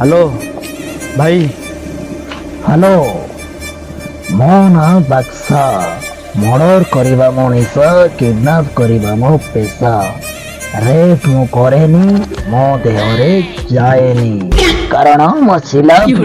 Hello भाई। Hello मो ना बक्सा मर्डर करवा मनीष किडनैप करवा मो पेशा रेप मु करेनी मो देहरे जाएनी कारण मो सिला जीव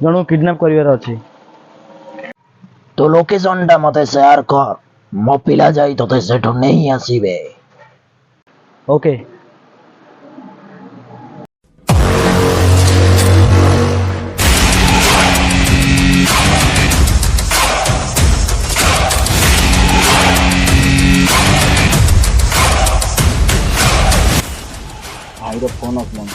जणो किडनैप करिवार अछि। तो लोकेशन टा मते शेयर कर मो पिला जाई तोते सेठो नहीं आसीबे। ओके। भाई रो फोन ऑफ मन।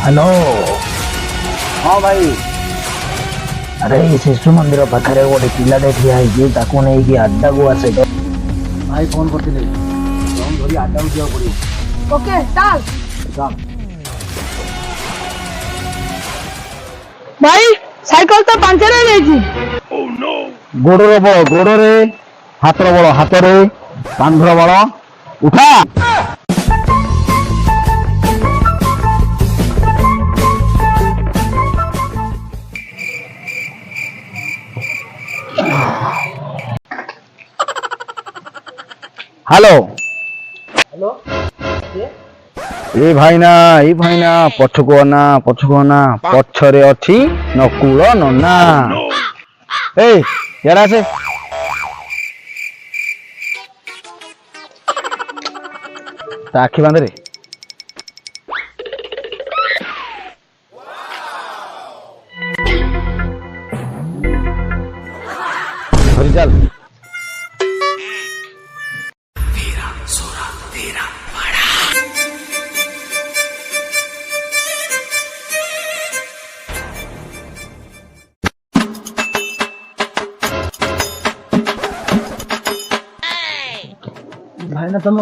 हेलो हाँ भाई। अरे शिशु मंदिर पाखरे गोटे पिलाटे ठिया होइछि ताको नै कि अड्डा को आसे भाई फोन करथिले हम धरी आटा उठिया पड़ी। ओके चल चल भाई साइकिल तो पंचर हो जाइछि। गोड़रे बळ गोड़रे हातर बळ हातरे कांधर बळ उठा। हेलो हेलो ए भाईना पछको ना पछरे अछि नकुल नना। ए यार से आखि बांध रे। धरी चल। भाई ना तुम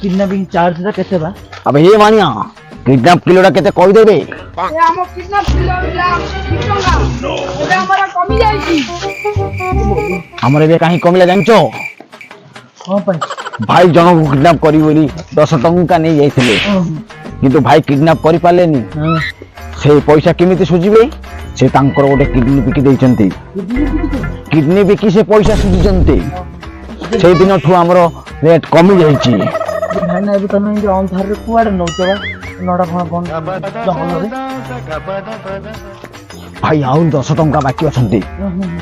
किडनैपिंग चार्ज रा केते बा? अब ये मानिया किडनैप किलोटा केते कहि देबे। ए हमो किडनैप किलोग्राम किटोगा एबे हमरा कमी जाइछि। हमरे बे काहे कमिला जानचो? हां भाई भाई जन को किडनैप करी बोली 10 टंका नहीं जाइथिले किंतु भाई किडनैप करि पालेनी। से पैसा केमिति सुझिबे? से तांकर गोटे किडनी बिकी देइचंती। किडनी बिकी से पैसा सुझिचंती। से दिन ठु हमरो रेट कमी जाइछि। भाई ना एबे तमे जे ऑन थार रे कुआडे नौचबा नडा कोन जंगल रे। भाई आउ 10 टंका बाकी अछंती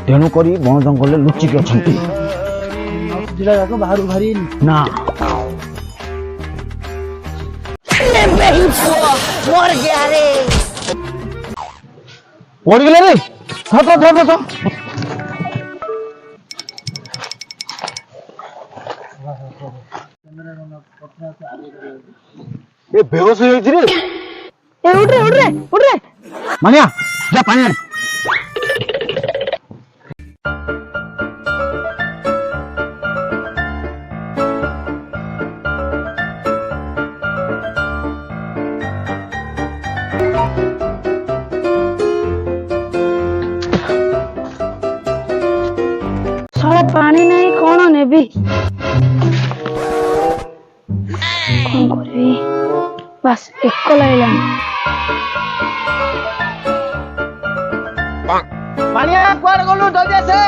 तेनु करी बन जंगल ले लुचि के अछंती जिला जाको बाहर भारी ना। मर गया रे पड़ गेले रे। थो ए बेहोश हो जाइछि रे। ए उठ रे मानिया जा पानी आन। साला पानी नहीं कौन नेबी कौन करबी बस एक लाइला मानिया कोड़ गलु जल्दी से।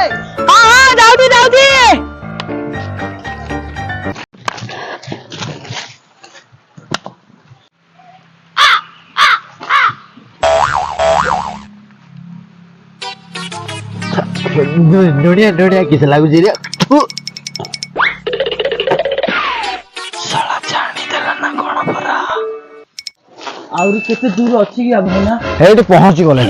हां जाउदी डोडिया किस लागुछि रे। साला जानी देला ना कोन परा। और केते दूर अछि कि भाई ना हेड पहुंची गले।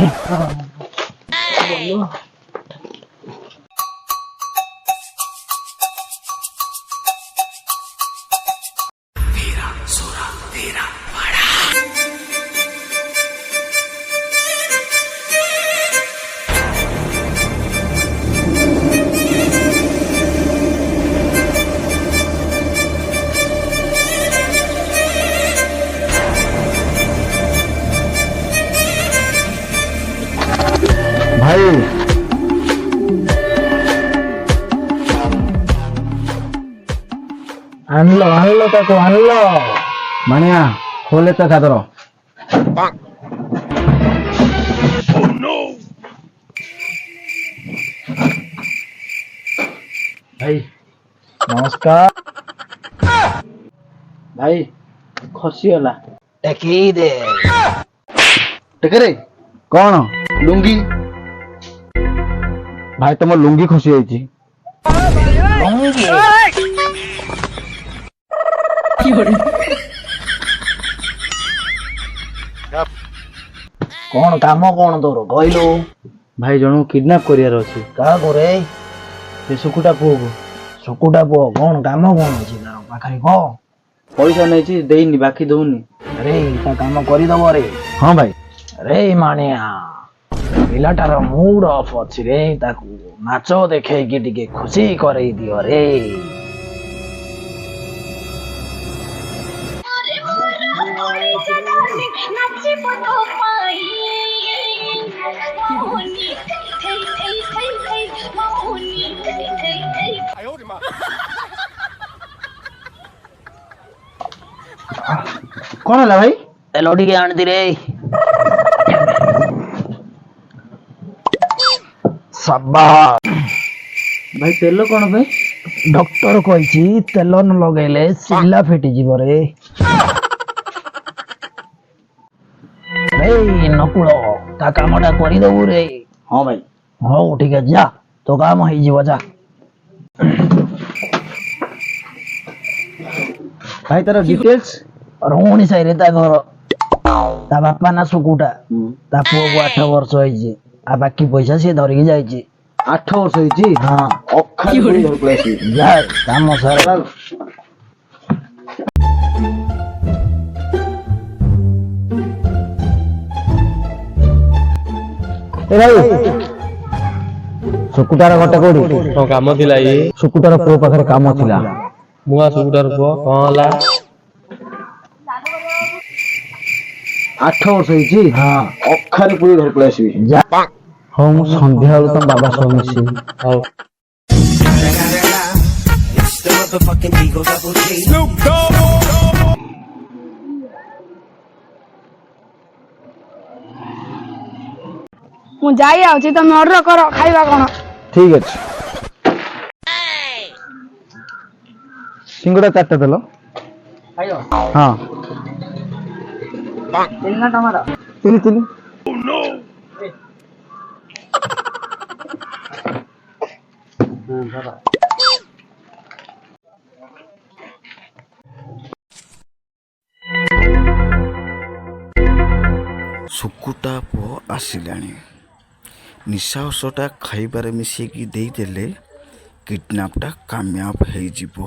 भाई ଆଣିଲ ତାକୁ ଆଣିଲ। ମାଣିଆ ଖୋଲେ ତ ଖାଦର। ଭାଇ ନମସ୍କାର। ଭାଇ ଖସିଗଲା। ଟେକି ଦେ। ଟେକେରେ କଣ ଲୁଙ୍ଗି। ଭାଇ ତମ ଲୁଙ୍ଗି ଖସି ଯାଇଛି। ଲୁଙ୍ଗି କଣ କାମ କଣ ତୋର କହିଲୁ? ଭାଇ ଜଣକୁ କିଡନାପ କରିବାର ଅଛି। କାହାକୁ ରେ? ସେ ଶୁକୁଟା ପୁଅକୁ। ଶୁକୁଟା ପୁଅ କଣ କାମ କଣ ଅଛି ତାର ପାଖରେ କହ? ପଇସା ନେଇଛି ଦେଇନି ବାକି ଦଉନି। ରେ ତା କାମ କରିଦବ ରେ। ହଁ ଭାଇ। ରେ ମାଣିଆ ପିଲାଟାର ମୁଡ ଅଫ୍ ଅଛି ରେ, ତାକୁ ନାଚ ଦେଖେଇକି ଟିକେ ଖୁସି କରେଇ ଦିଅ ରେ। କଣ ହେଲା ଭାଇ? ତେଲ ଟିକେ ଆଣିଦି ରେ। ସାବାସ୍। ଭାଇ ତେଲ କଣ ପାଇଁ? ଡକ୍ଟର କହିଛି ତେଲ ନ ଲଗେଇଲେ ସିଲା ଫିଟିଯିବ ରେ। ନକୁଳ ତା କାମଟା କରିଦବୁ ରେ। ହଁ ଭାଇ। ହଉ ଠିକ ଅଛି ଯା, ତୋ କାମ ହେଇଯିବ ଯା। ଭାଇ ତାର ଡିଟେଲ୍ସ? ରହୁଣି ସାହିରେ ତା ଘର। ତା ବାପା ନା ଶୁକୁଟା। ତା ପୁଅକୁ 8 ବର୍ଷ ହେଇଛି। ଆଉ ବାକି ପଇସା ସିଏ ଧରିକି ଯାଇଛି। 8 ବର୍ଷ ହେଇଛି? ହଁ ଅଖାରେ ପୁରେଇ ଧରି ପଳେଇ ଆସିବି। ଯା କାମ ସାରେ। ଏ ଭାଇ ଶୁକୁଟାର ଘରଟା କୋଉଠି? କଣ କାମ ଥିଲା କି? ଶୁକୁଟାର ପୁଅ ପାଖରେ କାମ ଥିଲା। ମୁଁ ଶୁକୁଟାର ପୁଅ କଣ ହେଲା? 8 ବର୍ଷ ହେଇଛି? ହଁ ଅଖାରେ ପୁରେଇ ଧରି ପଳେଇ ଆସିବି। ଯା। ହଉ ମୁଁ ସନ୍ଧ୍ୟା ବେଳୁ ତମ ବାବା ସହ ମିଶିବି। ହଉ। ମୁଁ ଯାଇ ଆଉଛି, ତମେ ଅର୍ଡର କର ଖାଇବା କଣ। ଠିକ ଅଛି। ସିଙ୍ଗଡ଼ା 4ଟା ଦେଲ। ହଁ ତିନି। ଶୁକୁଟା ପୁଅ ଆସିଲାଣି। ନିଶା ଔଷଧଟା ଖାଇବାରେ ମିଶେଇକି ଦେଇଦେଲେ କିଡନାପଟା କାମୟାବ ହେଇଯିବ।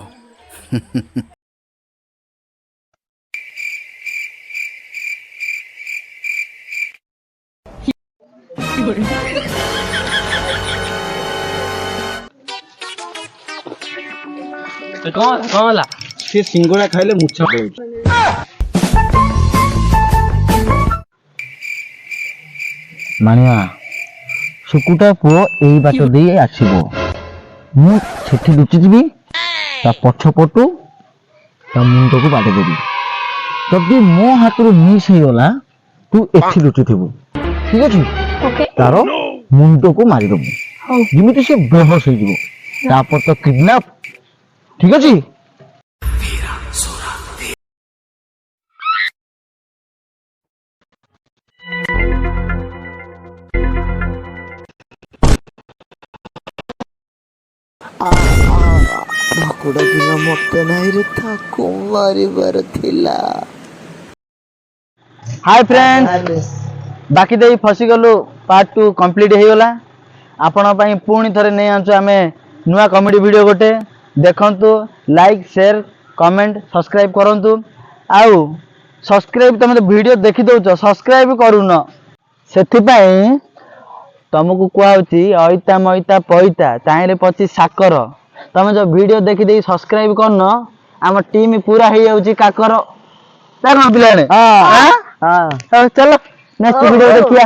କଣ ହେଲା? ସେ ସିଙ୍ଗଡ଼ା ଖାଇଲେ ମୁଛା ପଳଉଛି। ମାଣିଆ ଶୁକୁଟା ପୁଅ ଏଇ ବାଟ ଦେଇ ଆସିବ। ମୁଁ ସେଠି ଲୁଚିଯିବି, ତା ପଛପଟୁ ତା ମୁଣ୍ଡକୁ ବାଡେଇଦେବି। ଯଦି ମୋ ହାତରୁ ମିସ୍ ହେଇଗଲା ତୁ ଏଠି ଲୁଚିଥିବୁ, ଠିକ ଅଛି? ତାର ମୁଣ୍ଡକୁ ମାରିଦବୁ ଯେମିତି ସେ ବେହୋସ ହେଇଯିବ। ତାପରେ ତ କିଡନାପ, ଠିକ ଅଛି? ଭାକୁଡ଼ା ଦିନ ମତେ ନାହିଁରେ ତାକୁ ମାରିବାର ଥିଲା। ହାଇ ଫ୍ରେଣ୍ଡସ୍, ବାକି ଦେଇ ଫସିଗଲୁ ପାର୍ଟ 2 କମ୍ପ୍ଲିଟ୍ ହେଇଗଲା। ଆପଣଙ୍କ ପାଇଁ ପୁଣି ଥରେ ନେଇ ଆସୁଛୁ ଆମେ ନୂଆ କମେଡ଼ି ଭିଡ଼ିଓ ଗୋଟେ। ଦେଖନ୍ତୁ, ଲାଇକ୍, ସେୟାର, କମେଣ୍ଟ, ସବସ୍କ୍ରାଇବ୍ କରନ୍ତୁ। ଆଉ ସବସ୍କ୍ରାଇବ୍, ତମେ ତ ଭିଡ଼ିଓ ଦେଖିଦେଉଛ, ସବସ୍କ୍ରାଇବ୍ କରୁନ। ସେଥିପାଇଁ ତମକୁ କୁହାହେଉଛି ଅଇତା ମଇତା ପଇତା ଚାହିଁଲେ ପଚି ସାକର। ତମେ ଯୋଉ ଭିଡ଼ିଓ ଦେଖିଦେଇ ସବସ୍କ୍ରାଇବ୍ କରୁନ, ଆମ ଟିମ୍ ପୁରା ହେଇଯାଉଛି କାକର। ପିଲାମାନେ, ଚାଲ ନେକ୍ସଟ ଭିଡ଼ିଓ ଦେଖିବା।